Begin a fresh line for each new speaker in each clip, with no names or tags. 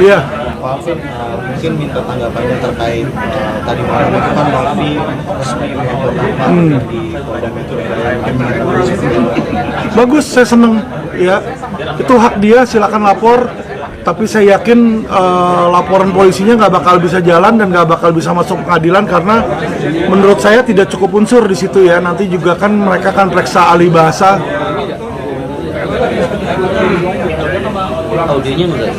Iya.
Pak Alvin, mungkin minta tanggapannya terkait tadi malam itu kan Novi resmi melaporkan Pak Alvin di Polda Metro Jaya.
Bagus, saya seneng ya. Itu hak dia, silakan lapor. Tapi saya yakin laporan polisinya nggak bakal bisa jalan dan nggak bakal bisa masuk pengadilan karena menurut saya tidak cukup unsur di situ ya. Nanti juga kan mereka kan periksa ahli bahasa.
Audionya enggak?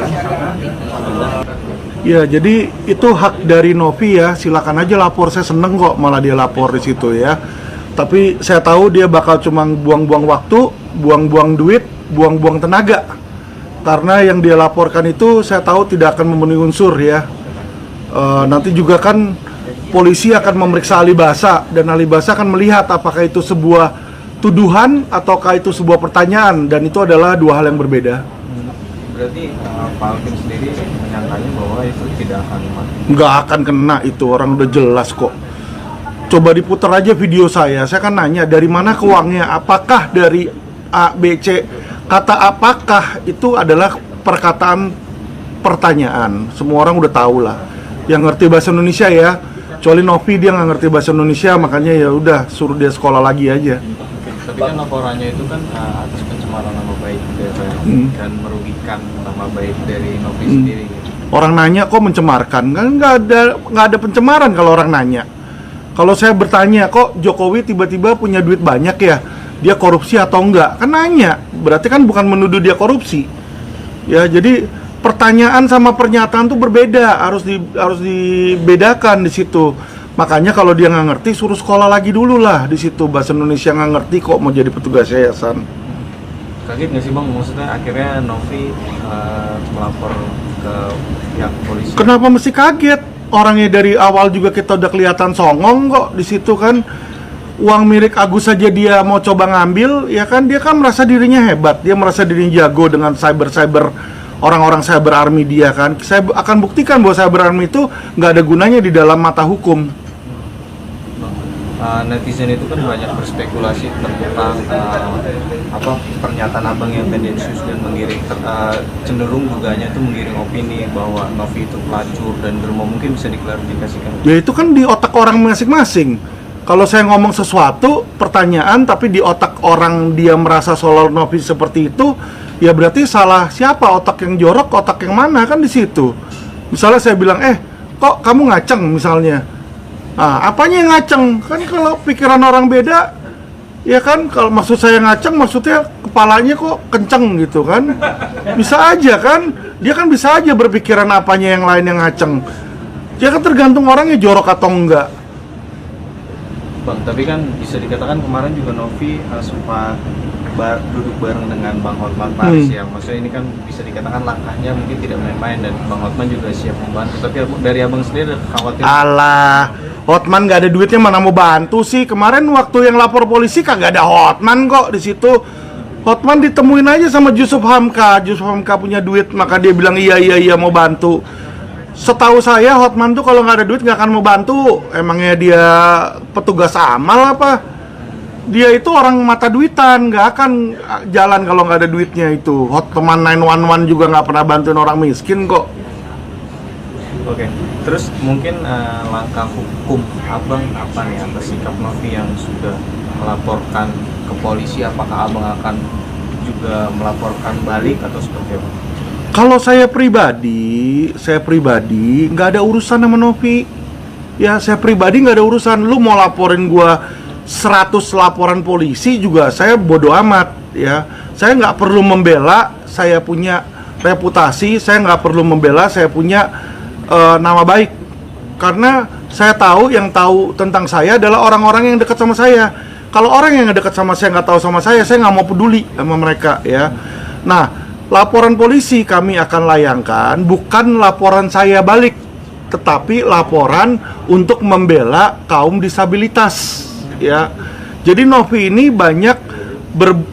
Ya, jadi itu hak dari Novi ya. Silakan aja lapor. Saya seneng kok malah dia lapor di situ ya. Tapi saya tahu dia bakal cuma buang-buang waktu, buang-buang duit, buang-buang tenaga. Karena yang dia laporkan itu saya tahu tidak akan memenuhi unsur ya. Nanti juga kan polisi akan memeriksa ahli bahasa dan ahli bahasa akan melihat apakah itu sebuah tuduhan ataukah itu sebuah pertanyaan, dan itu adalah dua hal yang berbeda.
Berarti Pak Alvin sendiri menyangkanya bahwa itu tidak akan mati?
Nggak akan kena, itu orang udah jelas kok. Coba diputar aja video saya kan nanya dari mana ke uangnya, apakah dari A, B, C. Kata apakah itu adalah perkataan pertanyaan, semua orang udah tahu lah. Yang ngerti bahasa Indonesia ya, kecuali Novi dia nggak ngerti bahasa Indonesia, makanya ya udah suruh dia sekolah lagi aja.
Tapi kan laporannya itu kan atas pencemaran nama baik dan merugikan nama baik dari Novi sendiri.
Orang nanya kok mencemarkan, kan nggak ada pencemaran kalau orang nanya. Kalau saya bertanya kok Jokowi tiba-tiba punya duit banyak ya, dia korupsi atau enggak? Kan nanya, berarti kan bukan menuduh dia korupsi. Ya, jadi pertanyaan sama pernyataan tuh berbeda, harus dibedakan di situ. Makanya kalau dia nggak ngerti, suruh sekolah lagi dulu lah di situ. Bahasa Indonesia nggak ngerti kok mau jadi petugas yayasan.
Kaget nggak sih Bang, maksudnya akhirnya Novi melapor ke pihak polisi?
Kenapa mesti kaget? Orangnya dari awal juga kita udah kelihatan songong kok di situ kan. Uang milik Agus saja dia mau coba ngambil, ya kan dia kan merasa dirinya hebat, dia merasa dirinya jago dengan cyber orang-orang cyber army dia kan. Saya akan buktikan bahwa cyber army itu nggak ada gunanya di dalam mata hukum.
Netizen itu kan banyak berspekulasi tentang pernyataan abang yang tendensius dan menggiring cenderung duganya itu menggiring opini bahwa Novi itu pelacur dan dermo. Mungkin bisa diklarifikasikan?
Ya itu kan di otak orang masing-masing. Kalau saya ngomong sesuatu pertanyaan tapi di otak orang dia merasa soal Novi seperti itu, ya berarti salah siapa, otak yang jorok, otak yang mana, kan di situ. Misalnya saya bilang, kok kamu ngaceng misalnya. Nah, apanya yang ngaceng? Kan kalau pikiran orang beda, ya kan, kalau maksud saya ngaceng, maksudnya kepalanya kok kenceng gitu kan. Bisa aja kan, dia kan bisa aja berpikiran apanya yang lain yang ngaceng. Ya kan tergantung orangnya jorok atau enggak.
Bang, tapi kan bisa dikatakan kemarin juga Novi sempat duduk bareng dengan Bang Hotman Paris ya. Maksudnya ini kan bisa dikatakan langkahnya mungkin tidak main-main dan Bang Hotman juga siap membantu. Tapi dari abang sendiri khawatir?
Alah, Hotman gak ada duitnya mana mau bantu sih. Kemarin waktu yang lapor polisi kagak ada Hotman kok di situ. Hotman ditemuin aja sama Yusuf Hamka. Yusuf Hamka punya duit maka dia bilang iya mau bantu. Setahu saya Hotman tuh kalau nggak ada duit nggak akan mau bantu. Emangnya dia petugas amal apa? Dia itu orang mata duitan, nggak akan jalan kalau nggak ada duitnya itu. Hotman 911 juga nggak pernah bantuin orang miskin kok.
Oke, terus mungkin langkah hukum abang apa nih atas sikap Novi yang sudah melaporkan ke polisi? Apakah abang akan juga melaporkan balik atau seperti apa?
Kalau saya pribadi nggak ada urusan sama Novi. Ya saya pribadi nggak ada urusan. Lu mau laporin gua 100 laporan polisi juga saya bodo amat ya. Saya nggak perlu membela, saya punya reputasi. Saya nggak perlu membela, saya punya nama baik. Karena saya tahu yang tahu tentang saya adalah orang-orang yang dekat sama saya. Kalau orang yang dekat sama saya nggak tahu sama saya nggak mau peduli sama mereka ya. Nah, laporan polisi kami akan layangkan bukan laporan saya balik, tetapi laporan untuk membela kaum disabilitas ya. Jadi Novi ini banyak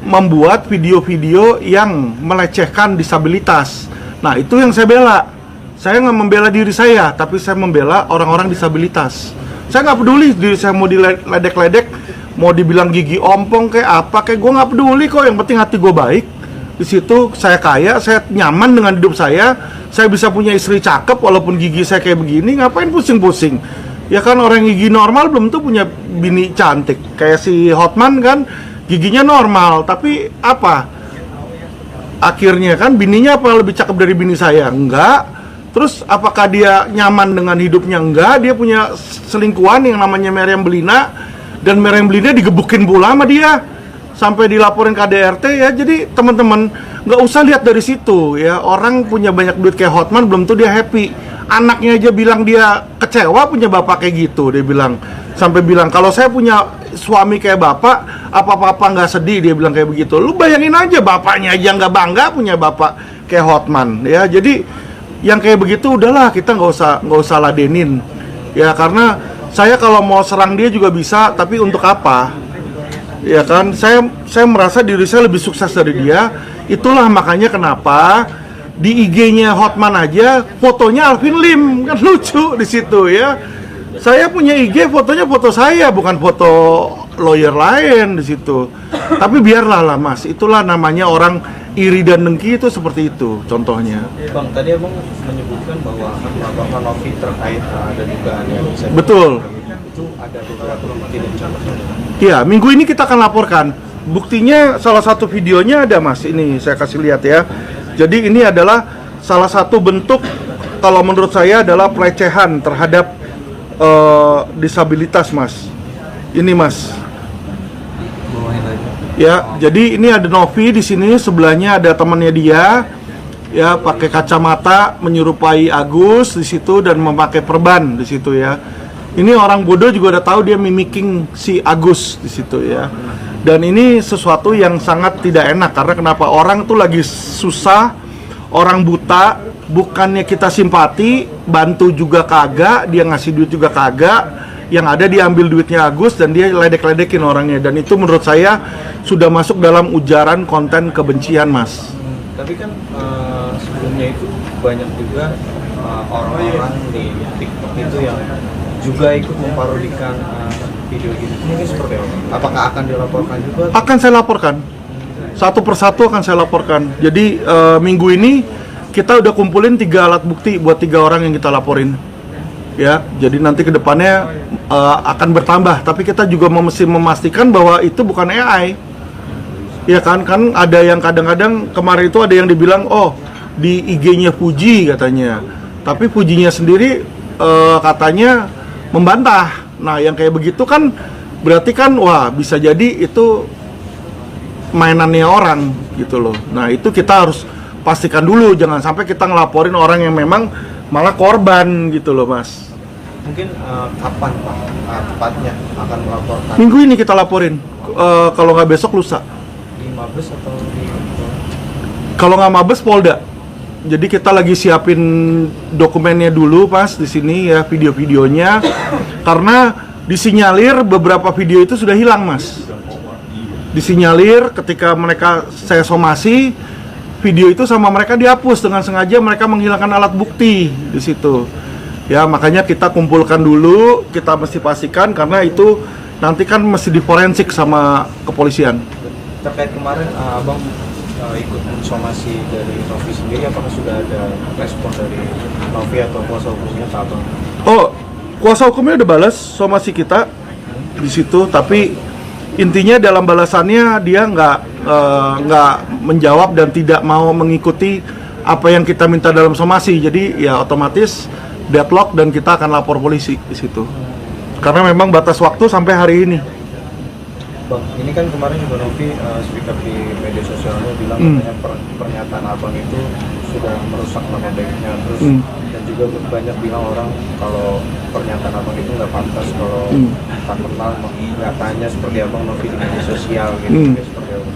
membuat video-video yang melecehkan disabilitas. Nah, itu yang saya bela. Saya nggak membela diri saya, tapi saya membela orang-orang disabilitas. Saya nggak peduli diri saya mau diledek-ledek, mau dibilang gigi ompong kayak apa, kayak gue nggak peduli kok. Yang penting hati gue baik. Di situ saya kaya, saya nyaman dengan hidup saya bisa punya istri cakep walaupun gigi saya kayak begini, ngapain pusing-pusing? Ya kan orang gigi normal belum tuh punya bini cantik. Kayak si Hotman kan giginya normal, tapi apa? Akhirnya kan bininya apa lebih cakep dari bini saya? Enggak. Terus apakah dia nyaman dengan hidupnya? Enggak. Dia punya selingkuhan yang namanya Meriam Belina, dan Meriam Belina digebukin pula sama dia sampai dilaporin KDRT ya. Jadi teman-teman nggak usah lihat dari situ ya. Orang punya banyak duit kayak Hotman belum tuh dia happy. Anaknya aja bilang dia kecewa punya bapak kayak gitu. Dia bilang, sampai bilang kalau saya punya suami kayak bapak, apa-apa nggak sedih, dia bilang kayak begitu. Lu bayangin aja, bapaknya aja nggak bangga punya bapak kayak Hotman ya. Jadi yang kayak begitu udahlah, kita nggak usah ladenin ya, karena saya kalau mau serang dia juga bisa, tapi untuk apa ya kan? Saya merasa diri saya lebih sukses dari dia. Itulah makanya kenapa di IG-nya Hotman aja fotonya Alvin Lim, kan lucu di situ ya. Saya punya IG, fotonya foto saya, bukan foto lawyer lain di situ. Tapi biarlah lah Mas, itulah namanya orang iri dan dengki, itu seperti itu contohnya.
Bang, tadi abang menyebutkan bahwa akan melaporkan Novi terkait ada dugaan yang bisa.
Betul.
Itu ada beberapa bukti dan contohnya.
Iya, minggu ini kita akan laporkan. Buktinya salah satu videonya ada Mas, ini saya kasih lihat ya. Jadi ini adalah salah satu bentuk, kalau menurut saya adalah pelecehan terhadap disabilitas Mas. Ini Mas.
Bawain aja.
Ya, jadi ini ada Novi di sini, sebelahnya ada temannya dia, ya pakai kacamata menyerupai Agus di situ dan memakai perban di situ ya. Ini orang bodoh juga udah tahu dia mimicking si Agus di situ ya. Dan ini sesuatu yang sangat tidak enak, karena kenapa? Orang tuh lagi susah, orang buta, bukannya kita simpati, bantu juga kagak, dia ngasih duit juga kagak. Yang ada diambil duitnya Agus dan dia ledek-ledekin orangnya, dan itu menurut saya sudah masuk dalam ujaran konten kebencian Mas.
Tapi kan sebelumnya itu banyak juga orang-orang di TikTok itu yang juga ikut memparodikan video gitu. Ini seperti apa? Apakah akan dilaporkan juga?
Akan saya laporkan, satu persatu akan saya laporkan. Jadi minggu ini kita udah kumpulin 3 alat bukti buat 3 orang yang kita laporin. Ya, jadi nanti kedepannya akan bertambah, tapi kita juga mesti memastikan bahwa itu bukan AI. Ya kan ada yang kadang-kadang kemarin itu ada yang dibilang di IG-nya Fuji katanya, tapi Fujinya sendiri katanya membantah. Nah, yang kayak begitu kan berarti kan wah bisa jadi itu mainannya orang gitu loh. Nah, itu kita harus pastikan dulu, jangan sampai kita ngelaporin orang yang memang malah korban gitu loh Mas.
Mungkin kapan Pak tepatnya akan melaporkan?
Minggu ini kita laporin, kalau nggak besok lusa.
Di Mabes atau di?
Kalau nggak Mabes, Polda. Jadi kita lagi siapin dokumennya dulu Pas di sini ya, video-videonya, karena disinyalir beberapa video itu sudah hilang Mas. Disinyalir ketika mereka saya somasi, video itu sama mereka dihapus dengan sengaja, mereka menghilangkan alat bukti di situ. Ya, makanya kita kumpulkan dulu, kita mesti pastikan, karena itu nanti kan mesti diforensik sama kepolisian.
Terkait kemarin Abang ikut somasi dari Novi sendiri, apakah sudah ada respon dari Novi atau kuasa hukumnya ke Abang?
Kuasa hukumnya udah balas somasi kita di situ, tapi intinya dalam balasannya dia nggak menjawab dan tidak mau mengikuti apa yang kita minta dalam somasi. Jadi ya otomatis deadlock dan kita akan lapor polisi di situ. Karena memang batas waktu sampai hari ini.
Bang, ini kan kemarin juga Novi speak up di media sosialnya bilang katanya pernyataan Abang itu sudah merusak nama baiknya, terus dan juga banyak bilang orang kalau pernyataan Abang itu nggak pantas kalau tak kenal nggak tanya seperti Abang Novi di media sosial gitu. Seperti apa?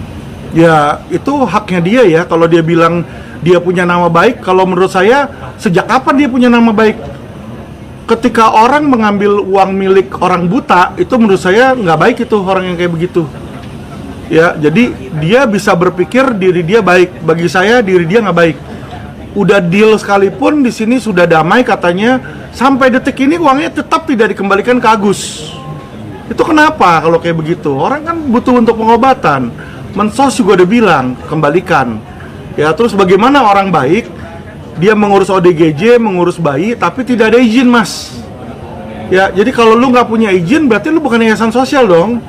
Ya, itu haknya dia ya. Kalau dia bilang dia punya nama baik, kalau menurut saya sejak kapan dia punya nama baik? Ketika orang mengambil uang milik orang buta, itu menurut saya nggak baik itu orang yang kayak begitu. Ya, jadi dia bisa berpikir diri dia baik. Bagi saya diri dia nggak baik. Udah deal sekalipun di sini sudah damai katanya, sampai detik ini uangnya tetap tidak dikembalikan ke Agus. Itu kenapa kalau kayak begitu? Orang kan butuh untuk pengobatan. Mensos juga udah bilang kembalikan. Ya, terus bagaimana orang baik dia mengurus ODGJ, mengurus bayi tapi tidak ada izin, Mas. Ya, jadi kalau lu nggak punya izin berarti lu bukan yayasan sosial dong.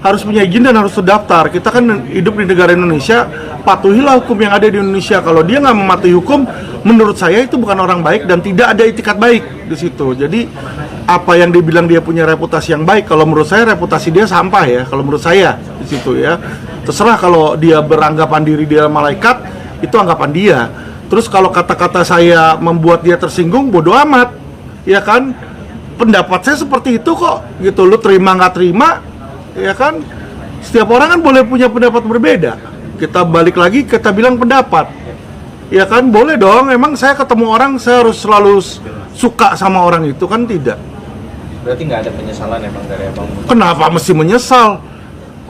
Harus punya izin dan harus terdaftar. Kita kan hidup di negara Indonesia, patuhilah hukum yang ada di Indonesia. Kalau dia nggak mematuhi hukum, menurut saya itu bukan orang baik dan tidak ada itikat baik di situ. Jadi apa yang dibilang dia punya reputasi yang baik, kalau menurut saya reputasi dia sampah ya. Kalau menurut saya di situ ya. Terserah kalau dia beranggapan diri dia malaikat, itu anggapan dia. Terus kalau kata-kata saya membuat dia tersinggung, bodoh amat, ya kan? Pendapat saya seperti itu kok, gitu. Lu terima nggak terima, ya kan? Setiap orang kan boleh punya pendapat berbeda. Kita balik lagi, kita bilang pendapat, ya kan? Boleh dong. Emang saya ketemu orang, saya harus selalu suka sama orang itu kan? Tidak.
Berarti nggak ada penyesalan emang dari Abang?
Kenapa mesti menyesal?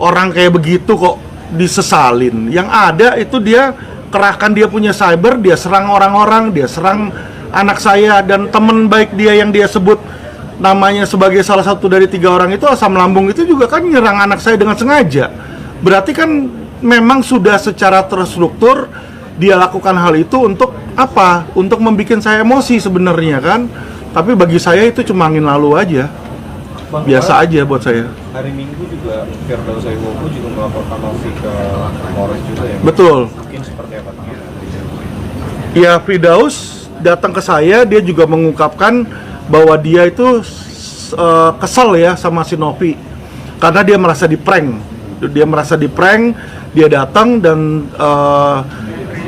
Orang kayak begitu kok disesalin. Yang ada itu dia kerahkan dia punya cyber, dia serang orang-orang, dia serang anak saya dan teman baik dia yang dia sebut namanya sebagai salah satu dari 3 orang itu, asam lambung itu juga kan nyerang anak saya dengan sengaja. Berarti kan memang sudah secara terstruktur dia lakukan hal itu untuk apa? Untuk membuat saya emosi sebenarnya kan. Tapi bagi saya itu cuma angin lalu aja.
Bang,
Biasa aja buat saya.
Hari Minggu juga Firdaus Saiwoku juga melaporkan Novi ke Polres juga ya?
Betul.
Mungkin seperti apa?
Ya, Firdaus datang ke saya, dia juga mengungkapkan bahwa dia itu kesel ya sama si Novi karena dia merasa di-prank. Dia datang dan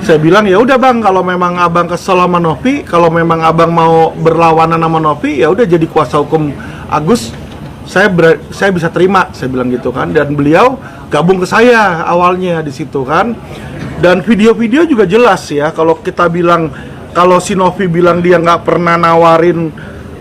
saya bilang ya udah Bang, kalau memang Abang kesel sama Novi, kalau memang Abang mau berlawanan sama Novi, ya udah jadi kuasa hukum Agus, saya bisa terima, saya bilang gitu kan. Dan beliau gabung ke saya awalnya di situ kan. Dan video-video juga jelas ya. Kalau kita bilang, kalau si Novi bilang dia nggak pernah nawarin,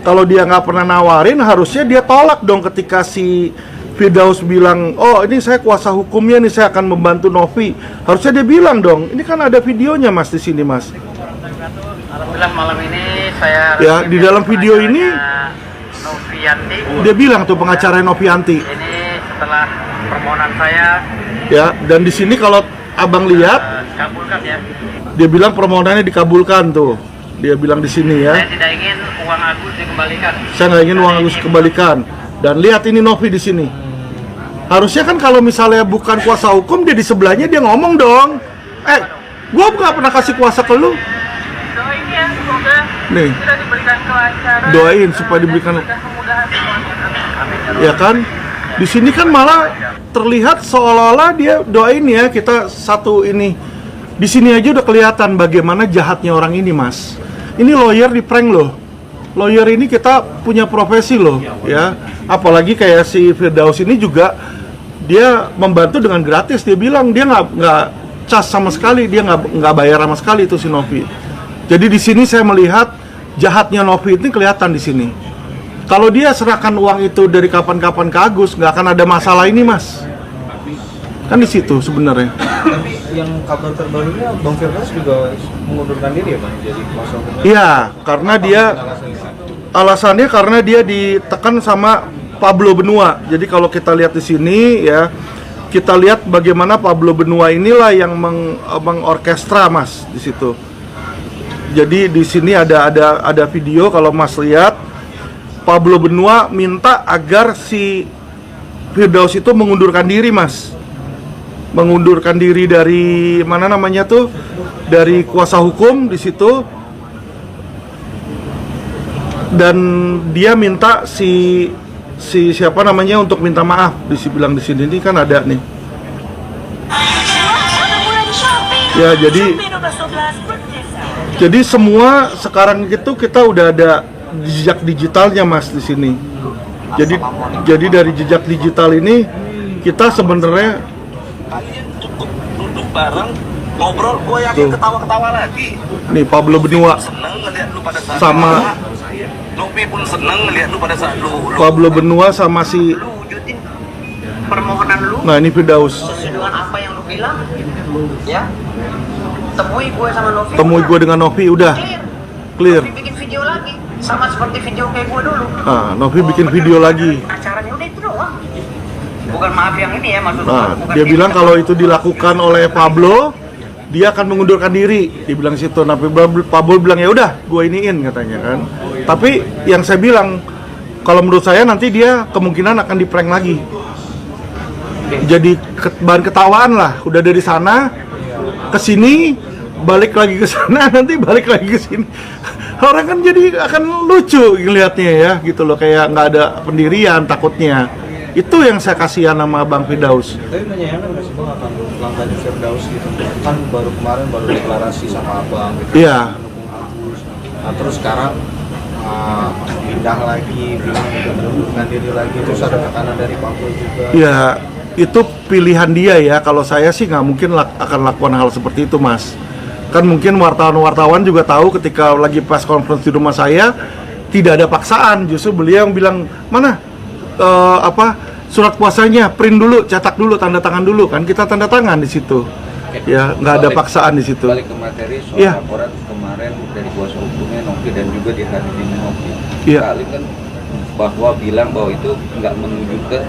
kalau dia nggak pernah nawarin, harusnya dia tolak dong ketika si Firdaus bilang, oh ini saya kuasa hukumnya nih, saya akan membantu Novi. Harusnya dia bilang dong, ini kan ada videonya Mas di sini Mas.
Alhamdulillah malam ini saya
ya di dalam video ini
Novianti.
Dia bilang tuh pengacara Novianti.
Ini setelah permohonan saya.
Ya, dan di sini kalau Abang lihat,
kabulkan ya.
dia bilang permohonannya dikabulkan tuh. Dia bilang di sini ya.
Saya tidak ingin uang Agus dikembalikan.
Saya nggak ingin uang Agus dikembalikan. Dan lihat ini Novi di sini. Harusnya kan kalau misalnya bukan kuasa hukum, dia di sebelahnya dia ngomong dong. Gua nggak pernah kasih kuasa ke lu.
Doain ya, semoga
Nih,
sudah diberikan kelancaran.
doain supaya diberikan.
Kemudahan.
Ya kan? Di sini kan malah terlihat seolah-olah dia doain ya kita satu ini. Di sini aja udah kelihatan bagaimana jahatnya orang ini, Mas. Ini lawyer di prank loh. Lawyer ini kita punya profesi loh, ya. Apalagi kayak si Firdaus ini juga dia membantu dengan gratis. Dia bilang dia nggak cas sama sekali, dia nggak bayar sama sekali itu si Novi. Jadi di sini saya melihat jahatnya Novi ini kelihatan di sini. Kalau dia serahkan uang itu dari kapan-kapan ke Agus, nggak akan ada masalah ini, Mas. Kan di situ sebenarnya.
Tapi yang kabar terbarunya Bang Firdaus juga mengundurkan diri ya Bang, jadi kuasa hukum.
Iya, karena dia alasannya karena dia ditekan sama Pablo Benua. Jadi kalau kita lihat di sini ya, kita lihat bagaimana Pablo Benua inilah yang mengorkestra Mas di situ. Jadi di sini ada video kalau Mas lihat, Pablo Benua minta agar si Firdaus itu mengundurkan diri Mas. Mengundurkan diri dari mana namanya tuh? Dari kuasa hukum di situ. Dan dia minta si siapa namanya untuk minta maaf. Dibilang di sini ini kan ada nih. Ya, jadi semua sekarang itu kita udah ada jejak digitalnya Mas di sini. Jadi dari jejak digital ini kita sebenarnya
duduk bareng ngobrol, gue yakin ketawa-ketawa lagi.
Nih Pablo Benua
Seneng ngeliat lu pada saat
sama
Novi pun seneng ngeliat lu pada saat lu
Pablo Benua sama si
Lu wujudin permohonan lu
nah ini Firdaus.
sesuai dengan apa yang lu bilang. Ya. Temui gue sama Novi.
Temui gue dengan Novi udah clear.
Novi bikin video lagi sama seperti video kayak gue dulu.
Novi bikin video lagi.
Acaranya udah itu doang. Bukan bukan maaf yang ini ya maksud
Nah,
bukan
dia
ini.
bilang kalau itu dilakukan oleh Pablo, dia akan mengundurkan diri. Dia bilang situ. Nah, Pablo bilang ya udah, gue iniin katanya kan. Tapi yang saya bilang, kalau menurut saya nanti dia kemungkinan akan di-prank lagi. Jadi bahan ketawaan lah. Udah dari sana ke sini, balik lagi ke sana, nanti balik lagi ke sini. Orang kan jadi akan lucu ngelihatnya ya, gitu loh, kayak nggak ada pendirian takutnya. Itu yang saya kasihan sama Bang Firdaus.
Tapi menyayangkan nggak sih Bang akan langkahnya Firdaus gitu? Kan kemarin baru deklarasi sama Abang gitu.
Iya.
Mendukung Agus. Nah terus sekarang pindah lagi, bilang mengundurkan diri lagi, terus ada tekanan dari Pablo juga.
Ya, itu pilihan dia ya. Kalau saya sih nggak mungkin akan lakukan hal seperti itu, Mas. Kan mungkin wartawan-wartawan juga tahu ketika lagi press conference di rumah saya tidak ada paksaan. Justru beliau yang bilang, mana surat kuasanya, print dulu, cetak dulu, tanda tangan dulu. Kan kita tanda tangan di situ. Ya, nggak ada paksaan di situ.
Balik ke materi soal
Iya.
laporan kemarin dari kuasa hukumnya Novi dan juga dihadiri Novi.
Iya.
Kali kan bahwa bilang bahwa itu nggak menuju ke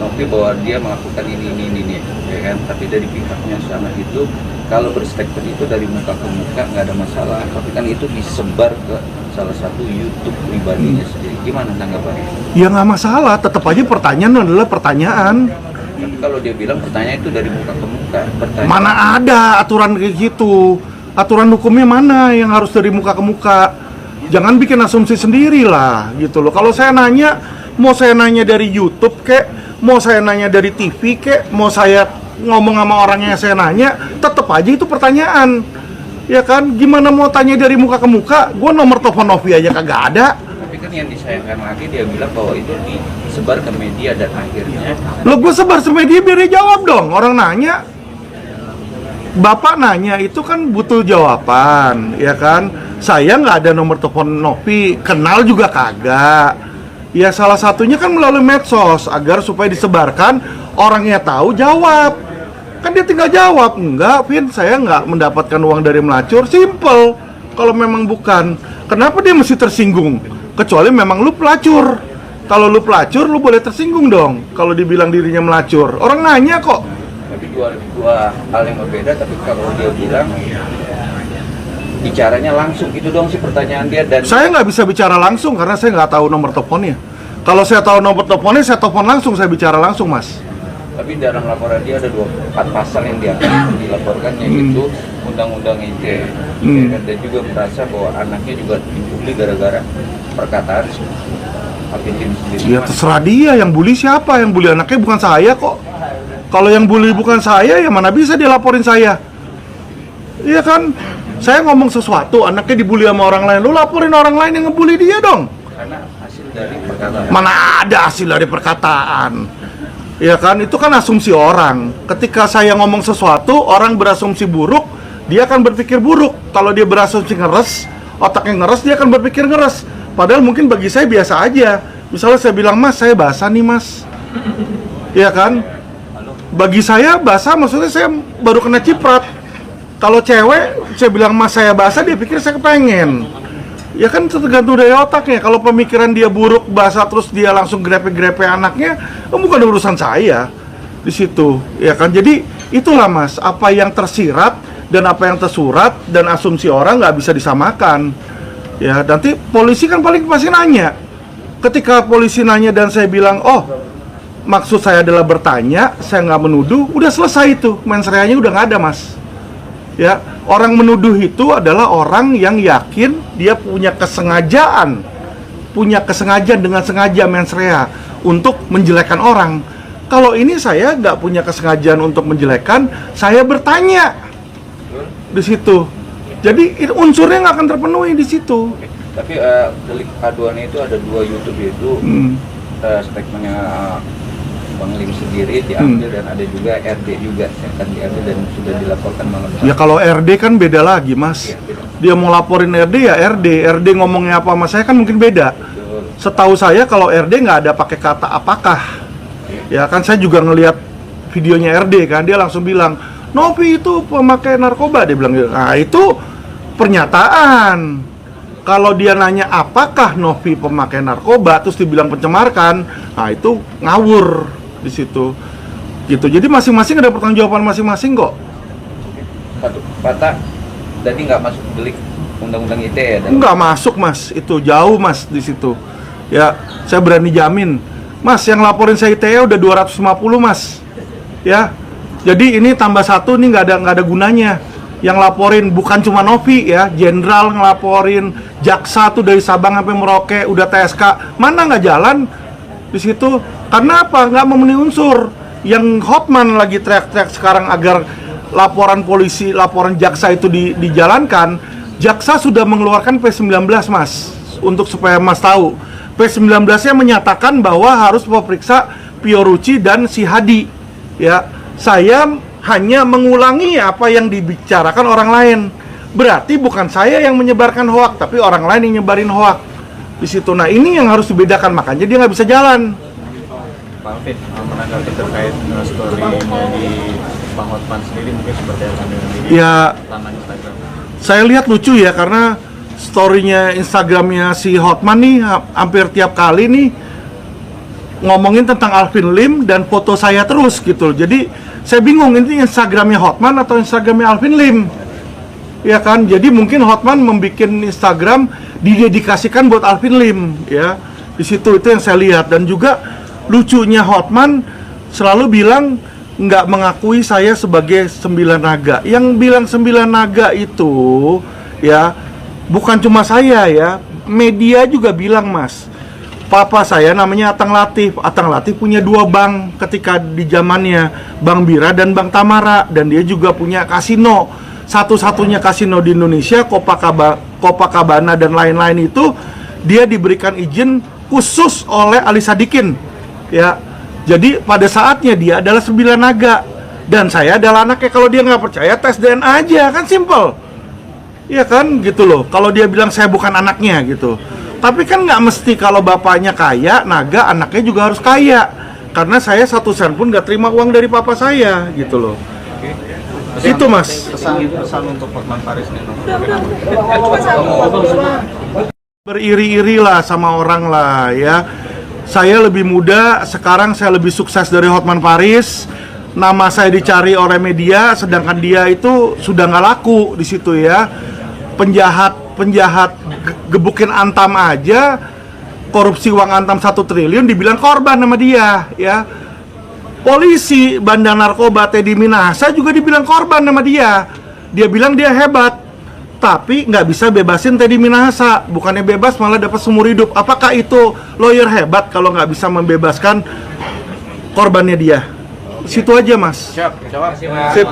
Novi bahwa dia melakukan ini, ya kan? Tapi dari pihaknya sana itu kalau berstatement itu dari muka ke muka nggak ada masalah. Tapi kan itu disebar ke salah satu YouTube pribadinya sendiri. Gimana tanggapannya?
Ya nggak masalah, tetap aja pertanyaan adalah pertanyaan.
Tapi kalau dia bilang pertanyaan itu dari muka ke muka, pertanyaan
Mana ada aturan kayak gitu? Aturan hukumnya mana yang harus dari muka ke muka? Jangan bikin asumsi sendiri lah, gitu loh. Kalau saya nanya, mau saya nanya dari YouTube kek, mau saya nanya dari TV kek, mau saya ngomong sama orangnya saya nanya, tetap aja itu pertanyaan. Ya kan, gimana mau tanya dari muka ke muka? Gue nomor telepon Novi aja kagak ada.
Tapi kan yang disayangkan lagi dia bilang bahwa itu disebar ke media dan akhirnya
Lo gue sebar ke media biar dia jawab dong. Orang nanya, Bapak nanya itu kan butuh jawaban, ya kan? Saya nggak ada nomor telepon Novi, kenal juga kagak. Ya salah satunya kan melalui medsos agar supaya disebarkan, orangnya tahu jawab. Kan dia tinggal jawab, enggak, Vin, saya nggak mendapatkan uang dari melacur, simple. Kalau memang bukan, kenapa dia mesti tersinggung? Kecuali memang lu pelacur. Kalau lu pelacur, lu boleh tersinggung dong. Kalau dibilang dirinya melacur, orang nanya kok.
tapi dua hal yang berbeda. Tapi kalau dia bilang bicaranya langsung, itu dong sih pertanyaan dia. Dan
Saya nggak bisa bicara langsung karena saya nggak tahu nomor teleponnya. Kalau saya tahu nomor teleponnya, saya telepon langsung, saya bicara langsung, Mas.
tapi dalam laporan dia ada 4 pasal yang dia dilaporkan, yaitu undang-undang ITE, dan juga merasa bahwa anaknya juga dibully gara-gara perkataan Alvin sendiri.
Ya terserah dia, yang bully siapa? Yang bully anaknya bukan saya kok. Kalau yang bully bukan saya, ya mana bisa dia laporin saya? Iya kan? Saya ngomong sesuatu, anaknya dibully sama orang lain, lu laporin orang lain yang ngebully dia dong.
Karena hasil dari perkataan.
Mana ada hasil dari perkataan? Ya kan, itu kan asumsi orang. Ketika saya ngomong sesuatu, orang berasumsi buruk, dia akan berpikir buruk. Kalau dia berasumsi ngeres, otaknya ngeres, dia akan berpikir ngeres. Padahal mungkin bagi saya biasa aja. Misalnya saya bilang, Mas, saya basah nih, Mas. Ya kan? Bagi saya basah maksudnya saya baru kena ciprat. Kalau cewek, saya bilang, Mas, saya basah, dia pikir saya kepengen. Ya kan tergantung dari otaknya. Kalau pemikiran dia buruk, basah, terus dia langsung grepe-grepe anaknya, bukan urusan saya di situ. Ya kan, jadi itulah, Mas, apa yang tersirat dan apa yang tersurat dan asumsi orang nggak bisa disamakan. Ya, nanti polisi kan paling pasti nanya. Ketika polisi nanya dan saya bilang, oh, maksud saya adalah bertanya, saya nggak menuduh, udah selesai itu, mens reanya udah nggak ada, Mas. Ya, orang menuduh itu adalah orang yang yakin dia punya kesengajaan dengan sengaja mens rea untuk menjelekkan orang. Kalau ini saya nggak punya kesengajaan untuk menjelekkan, saya bertanya di situ. Jadi unsurnya nggak akan terpenuhi di situ.
Tapi delik aduannya itu ada 2 YouTube, yaitu statementnya Bang Lim sendiri diambil dan ada juga RD juga yang akan diambil dan sudah dilaporkan malam.
Ya kalau RD kan beda lagi, Mas. Dia mau laporin RD ya RD ngomongnya apa sama saya kan mungkin beda. Setahu saya kalau RD nggak ada pakai kata apakah. Ya kan saya juga ngelihat videonya RD kan, dia langsung bilang, Novi itu pemakai narkoba, dia bilang gitu. Nah itu pernyataan. Kalau dia nanya apakah Novi pemakai narkoba terus dibilang pencemarkan, nah itu ngawur. di situ. Gitu. Jadi masing-masing ada pertanggungjawaban masing-masing kok.
Pak Tak, tadi nggak masuk delik undang-undang ITE ya?
Nggak masuk Mas, itu jauh Mas di situ. Ya, saya berani jamin. Mas, yang laporin saya ITE udah 250 Mas. Ya, jadi ini tambah satu nih nggak ada gunanya. Yang laporin bukan cuma Novi ya, jenderal ngelaporin, jaksa tuh dari Sabang sampai Merauke udah TSK, mana nggak jalan di situ? Karena apa? Nggak memenuhi unsur. Yang Hotman lagi teriak-teriak sekarang agar laporan polisi, laporan jaksa itu dijalankan. Jaksa sudah mengeluarkan P19 Mas, untuk supaya Mas tahu. P19-nya menyatakan bahwa harus memeriksa Fiorucci dan si Hadi. Ya, saya hanya mengulangi apa yang dibicarakan orang lain. Berarti bukan saya yang menyebarkan hoak, tapi orang lain yang nyebarin hoak di situ. Nah, ini yang harus dibedakan, makanya dia nggak bisa jalan.
Pak Alvin, menanggapi terkait story-nya di Bang Hotman sendiri mungkin seperti apa dengan ini?
Ya,
Laman Instagram.
saya lihat lucu ya, karena story-nya Instagramnya si Hotman nih hampir tiap kali nih ngomongin tentang Alvin Lim dan foto saya terus gitu. Jadi saya bingung, ini Instagramnya Hotman atau Instagramnya Alvin Lim, ya kan? Jadi mungkin Hotman membuat Instagram didedikasikan buat Alvin Lim, ya. Di situ itu yang saya lihat. Dan juga lucunya Hotman selalu bilang nggak mengakui saya sebagai 9 naga. Yang bilang 9 naga itu ya bukan cuma saya ya, media juga bilang Mas. Papa saya namanya Atang Latif. Atang Latif punya 2 bank ketika di zamannya, Bank Bira dan Bank Tamara, dan dia juga punya kasino. Satu-satunya kasino di Indonesia, Copacabana dan lain-lain itu dia diberikan izin khusus oleh Ali Sadikin. Ya. Jadi pada saatnya dia adalah 9 naga dan saya adalah anaknya. Kalau dia nggak percaya, tes DNA aja, kan simple. Iya kan, gitu loh. Kalau dia bilang saya bukan anaknya gitu. Tapi kan nggak mesti kalau bapaknya kaya, naga, anaknya juga harus kaya. Karena saya 1 sen pun nggak terima uang dari papa saya, gitu loh. Itu Mas.
Pesan untuk Hotman Paris nih.
Beriri-iri lah sama orang lah ya. Saya lebih muda, sekarang saya lebih sukses dari Hotman Paris. Nama saya dicari oleh media, sedangkan dia itu sudah nggak laku di situ ya. Penjahat gebukin Antam aja, korupsi uang Antam 1 triliun dibilang korban sama dia ya. Polisi bandar narkoba Teddy Minahasa juga dibilang korban sama dia. Dia bilang dia hebat, tapi nggak bisa bebasin Teddy Minahasa. Bukannya bebas malah dapat seumur hidup. Apakah itu lawyer hebat kalau nggak bisa membebaskan korbannya dia? Situ aja Mas.
Siap, jawab.
Sip.